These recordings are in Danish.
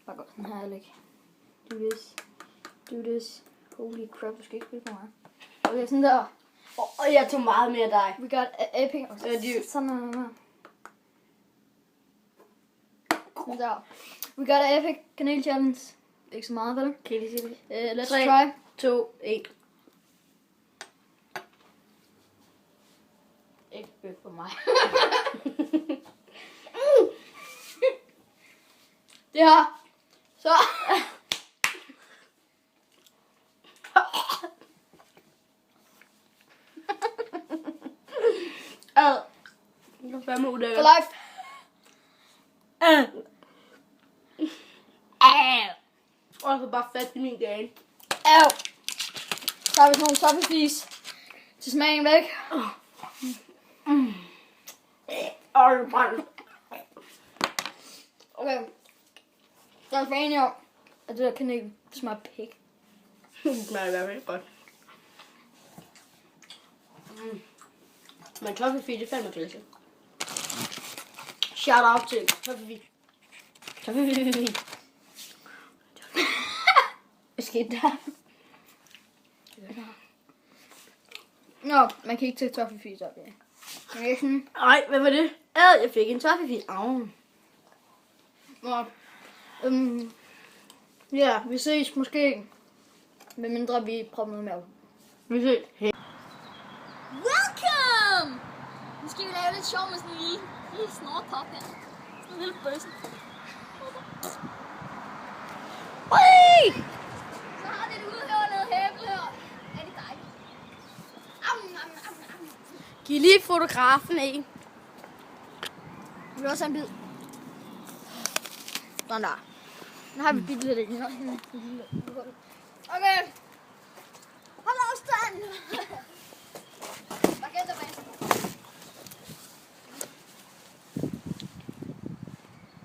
Bare godt den her, Alec. Do this. Do this. Holy crap, du skal ikke spille på mig. Okay, sådan der. Og jeg tog meget mere af dig. We got epic. Sådan der. Sådan der. We got an epic kanel challenge. Ikke så meget, vel? Kan I lige sige det? Let's 3, try. 2, 1. Ikke bøf for mig. Det her. Så. Det er fandme ulækkert. For life. Og jeg får bare fat i min gane. Au. Så har vi sådan nogle toffifis. Til smagen væk. Okay. Jeg er for enig om, at det der kanel smager pik. Det smager i hvert fald godt. Men toffefi, det er fandme klasse. Shout out til toffefi. Toffefi. Hvad skete der? Nå, man kan ikke tage toffifis op, ja. Men jeg er sådan... Ej, hvad var det? Jeg fik en toffefi. Au. Nå, ja, vi ses måske. Med mindre vi prøver noget mere. Vi ses. Hey. Welcome! Nu skal vi lave lidt sjov med sådan en lille snortop her. Sådan en lille bøsse. Ui! Så har vi det ude her og noget hæble her. Er det dejligt? Giv lige fotografen en. Vi vil også have en bid. Sådan der. Nu har vi bidt lidt ind. Okay. Hold afstand. Bare gæt dig.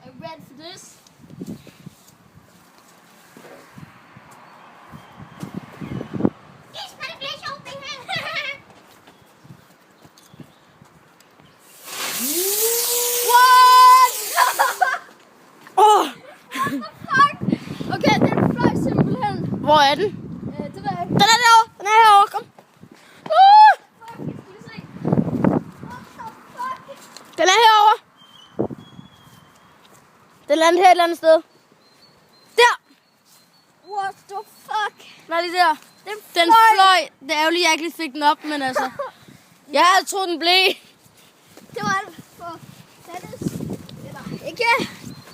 Are you ready for this? Okay, den fløj simpelthen. Hvor er den? Det ved jeg ikke. Den er derovre. Den er herovre. Kom. Fuck, skal vi se. What the fuck? Den er herovre. Den landede her et eller andet sted. Der. What the fuck? Hvad er det der? Den fløj. Det er ærgerligt, jeg ikke lige fik den op, men altså. Jeg havde troet, den blev. Det var alt for Dennis. Eller ikke.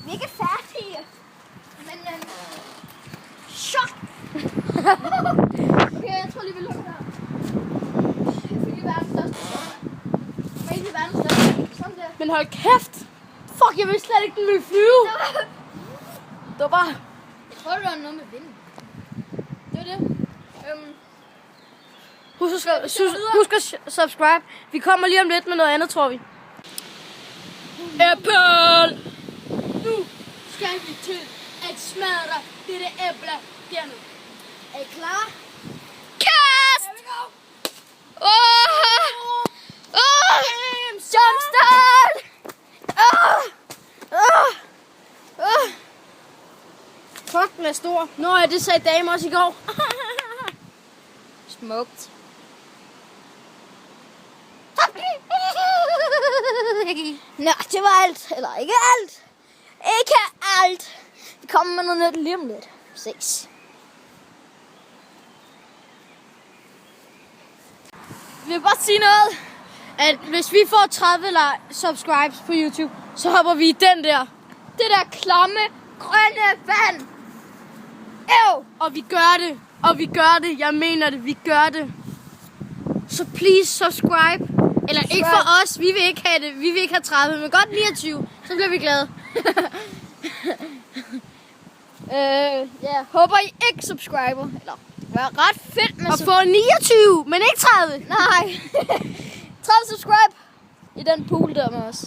Vi er ikke færdige. Men chok. Okay, jeg tror lige, vi lukker der. Jeg fik lige verdens største. Jeg fik lige verdens største. Sådan der. Men hold kæft. Fuck, jeg vidste slet ikke, den ville flyve. Det var bare... Jeg tror, det var noget med vinden. Det var det. Husk at subscribe. Vi kommer lige om lidt med noget andet, tror vi. Apple! Nu skal vi til at smadre dette æble dernede. Er I klar? Kast! Here we go. Jumpstart! Fuck, den er stor. Nå, ja, det sagde dame også i går. Smukt. Nå, det var alt. Eller ikke alt. Ikke alt. Vi kommer med noget nyt lige om lidt. Ses. Jeg vil bare sige noget. At hvis vi får 30 subscribes på YouTube, så hopper vi i den der. Det der klamme, grønne vand. Ew. Og vi gør det. Og vi gør det. Jeg mener det. Vi gør det. Så please subscribe. Eller ikke for os. Vi vil ikke have det. Vi vil ikke have 30, men godt 29. Så bliver vi glade. Ja, håber I ikke subscriber. Eller det var ret fedt med Og få 29, men ikke 30. Nej. 30 subscribe i den pool der med os.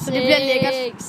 Så det bliver lækkert. Seks.